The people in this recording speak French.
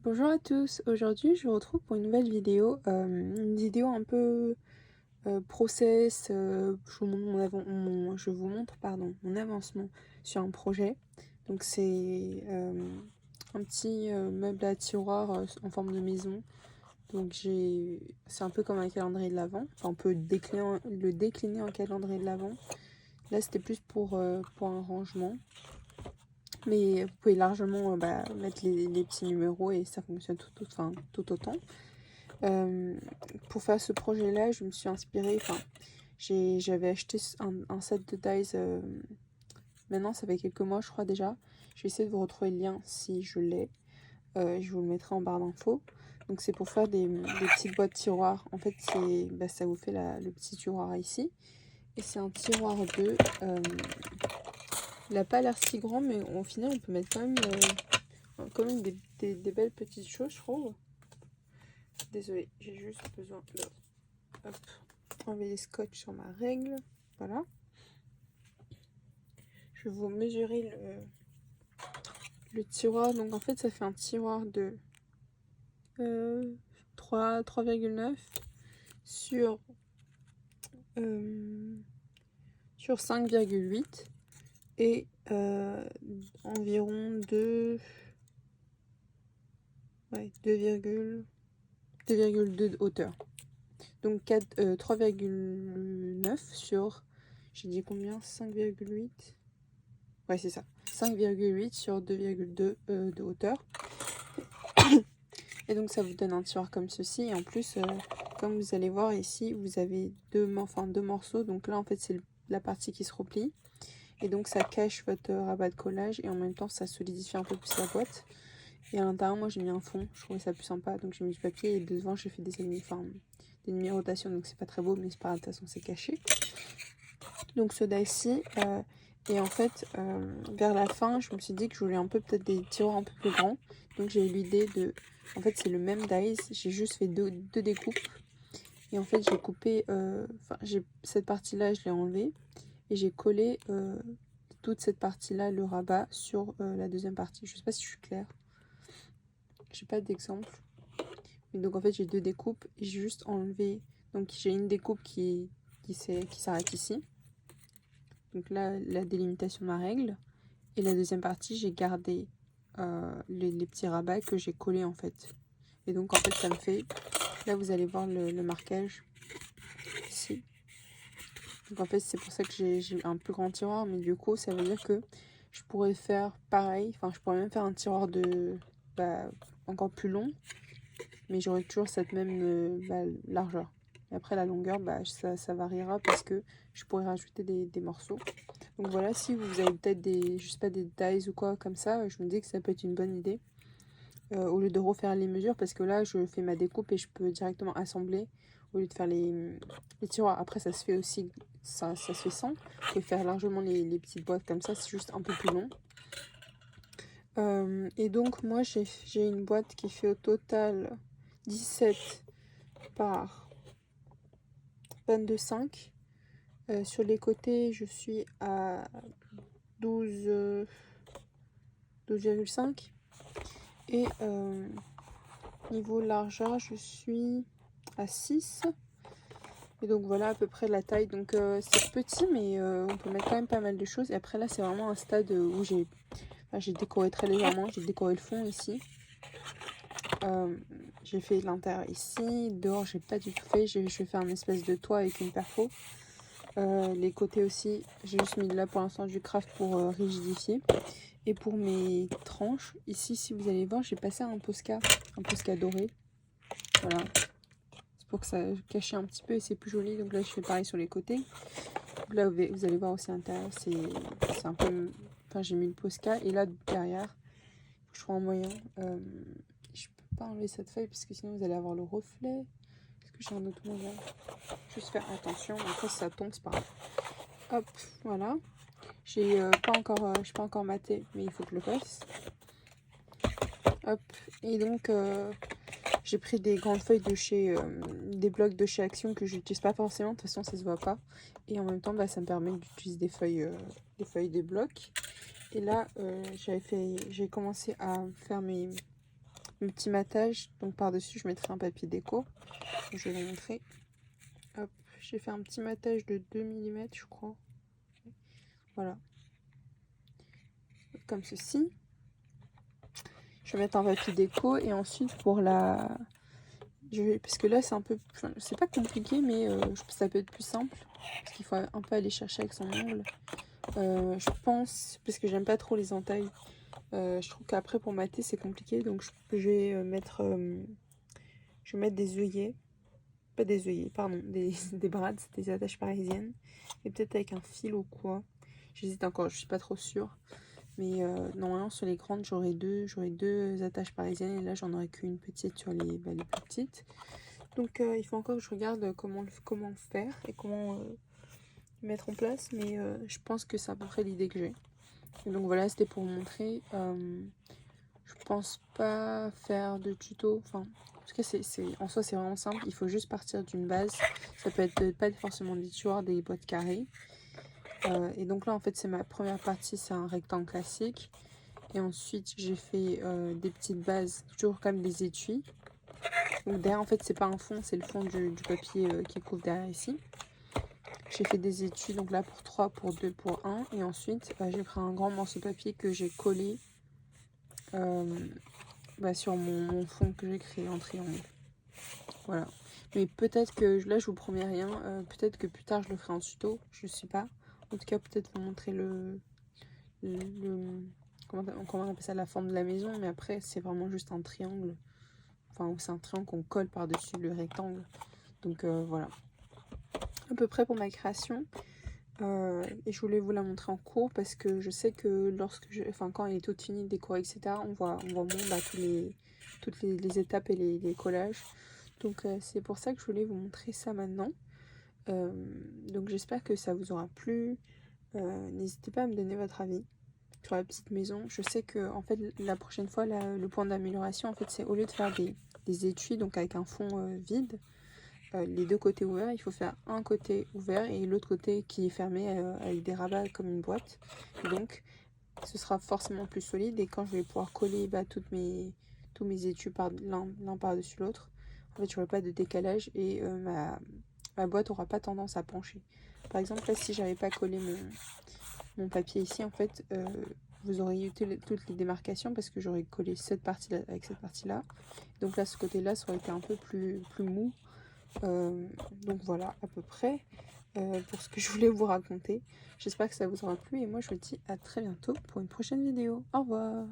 Bonjour à tous, aujourd'hui je vous retrouve pour une nouvelle vidéo, une vidéo un peu process, je vous montre mon avancement sur un projet. Donc c'est un petit meuble à tiroir en forme de maison. Donc c'est un peu comme un calendrier de l'Avent, enfin, on peut le décliner en calendrier de l'Avent. Là c'était plus pour un rangement. Mais vous pouvez largement mettre les petits numéros et ça fonctionne tout autant. Pour faire ce projet-là, je me suis inspirée, j'avais acheté un set de dies, maintenant ça fait quelques mois je crois déjà. Je vais essayer de vous retrouver le lien si je l'ai. Je vous le mettrai en barre d'infos. Donc c'est pour faire des petites boîtes tiroirs. En fait, ça vous fait le petit tiroir ici. Et c'est un tiroir de... il n'a pas l'air si grand, mais au final on peut mettre quand même des belles petites choses, je trouve. Désolée, j'ai juste besoin de enlever les scotch sur ma règle. Voilà. Je vais vous mesurer le tiroir. Donc en fait, ça fait un tiroir de 3,9 sur 5,8 et environ 2,2 de hauteur. Donc 3,9 sur, j'ai dit combien, 5,8. Ouais, c'est ça, 5,8 sur 2,2 de hauteur. Et donc ça vous donne un tiroir comme ceci. Et en plus, comme vous allez voir ici, vous avez deux morceaux. Donc là en fait c'est la partie qui se replie. Et donc ça cache votre rabat de collage et en même temps ça solidifie un peu plus la boîte. Et à l'intérieur, moi j'ai mis un fond, je trouvais ça plus sympa, donc j'ai mis du papier et devant j'ai fait des numérotations, donc c'est pas très beau, mais c'est pas grave, de toute façon c'est caché. Donc ce die-ci, et en fait vers la fin je me suis dit que je voulais peut-être des tiroirs un peu plus grands. Donc j'ai eu l'idée en fait c'est le même die, j'ai juste fait deux découpes. Et en fait j'ai coupé, cette partie là je l'ai enlevée et j'ai collé toute cette partie là, le rabat, sur la deuxième partie. Je sais pas si je suis claire, j'ai pas d'exemple. Donc en fait j'ai deux découpes et j'ai juste enlevé, donc j'ai une découpe qui s'arrête ici, donc là la délimitation de ma règle, et la deuxième partie j'ai gardé les petits rabats que j'ai collés en fait. Et donc en fait ça me fait, là vous allez voir le marquage ici. Donc en fait c'est pour ça que j'ai un plus grand tiroir, mais du coup ça veut dire que je pourrais faire pareil, enfin je pourrais même faire un tiroir de encore plus long, mais j'aurai toujours cette même largeur. Et après la longueur, ça variera parce que je pourrais rajouter des morceaux. Donc voilà, si vous avez peut-être des dies ou quoi comme ça, je me dis que ça peut être une bonne idée. Au lieu de refaire les mesures, parce que là je fais ma découpe et je peux directement assembler au lieu de faire les tiroirs. Après ça se fait aussi, ça se fait sans. Vous pouvez faire largement les petites boîtes comme ça, c'est juste un peu plus long. Et donc moi j'ai une boîte qui fait au total 17 par 22,5. Sur les côtés je suis à 12,5 et niveau largeur je suis à 6. Et donc voilà à peu près la taille. Donc c'est petit, mais on peut mettre quand même pas mal de choses. Et après là c'est vraiment un stade où j'ai décoré très légèrement. J'ai décoré le fond ici. J'ai fait l'intérieur ici. Dehors j'ai pas du tout fait. Je vais faire un espèce de toit avec une perfo. Les côtés aussi, j'ai juste mis là pour l'instant du craft pour rigidifier. Et pour mes tranches, ici si vous allez voir, j'ai passé un Posca doré. Voilà, c'est pour que ça cache un petit peu et c'est plus joli. Donc là je fais pareil sur les côtés. Donc là vous allez voir aussi à l'intérieur, c'est un peu, enfin j'ai mis le Posca. Et là derrière, je trouve en moyen, je peux pas enlever cette feuille parce que sinon vous allez avoir le reflet. Est-ce que j'ai un autre moyen? Juste faire attention, après si ça tombe c'est pas grave. Hop, voilà. J'ai pas encore maté, mais il faut que je le fasse. Hop, et donc j'ai pris des grandes feuilles de chez des blocs de chez Action que j'utilise pas forcément, de toute façon ça se voit pas. Et en même temps ça me permet d'utiliser des feuilles des blocs. Et là j'ai commencé à faire mes mon petit matage. Donc par-dessus, je mettrai un papier déco. Je vais vous montrer. Hop, j'ai fait un petit matage de 2 mm, je crois. Voilà. Comme ceci. Je vais mettre un papier déco et ensuite pour la... Parce que là, c'est un peu... c'est pas compliqué, mais ça peut être plus simple. Parce qu'il faut un peu aller chercher avec son ongle. Je pense, parce que j'aime pas trop les entailles, je trouve qu'après pour mater c'est compliqué, donc je vais mettre des œillets, pas des œillets, pardon, des brades, des attaches parisiennes, et peut-être avec un fil ou quoi. J'hésite encore, je suis pas trop sûre, mais normalement sur les grandes j'aurai deux attaches parisiennes, et là j'en aurai qu'une petite sur les plus petites. Donc il faut encore que je regarde comment faire et comment mettre en place, mais je pense que c'est à peu près l'idée que j'ai. Donc voilà, c'était pour vous montrer. Je pense pas faire de tuto. Enfin, en tout cas, en soi, c'est vraiment simple. Il faut juste partir d'une base. Ça peut être pas forcément des tiroirs, des boîtes carrées. Et donc là, en fait, c'est ma première partie. C'est un rectangle classique. Et ensuite, j'ai fait des petites bases, toujours comme des étuis. Donc derrière, en fait, c'est pas un fond, c'est le fond du papier qui couvre derrière ici. J'ai fait des étuis, donc là pour 3, pour 2, pour 1. Et ensuite, j'ai pris un grand morceau de papier que j'ai collé sur mon fond que j'ai créé en triangle. Voilà. Mais peut-être que, là je vous promets rien, peut-être que plus tard je le ferai en tuto, je sais pas. En tout cas, peut-être vous montrer comment on appelle ça, la forme de la maison. Mais après, c'est vraiment juste un triangle. Enfin, c'est un triangle qu'on colle par-dessus le rectangle. Donc voilà. À peu près pour ma création. Et je voulais vous la montrer en cours parce que je sais que quand elle est toute finie, décorée, etc., on voit toutes les étapes et les collages. Donc c'est pour ça que je voulais vous montrer ça maintenant. Donc j'espère que ça vous aura plu. N'hésitez pas à me donner votre avis sur la petite maison. Je sais que en fait la prochaine fois, le point d'amélioration, en fait, c'est au lieu de faire des étuis, donc avec un fond vide, les deux côtés ouverts, il faut faire un côté ouvert et l'autre côté qui est fermé avec des rabats comme une boîte. Et donc ce sera forcément plus solide, et quand je vais pouvoir coller tous mes étuis l'un par-dessus l'autre, en fait j'aurai pas de décalage et ma boîte aura pas tendance à pencher. Par exemple là, si j'avais pas collé mon papier ici, en fait vous auriez eu toutes les démarcations parce que j'aurais collé cette partie là avec cette partie là. Donc là, ce côté là, ça aurait été un peu plus mou. Donc voilà à peu près pour ce que je voulais vous raconter. J'espère que ça vous aura plu et moi je vous dis à très bientôt pour une prochaine vidéo. Au revoir.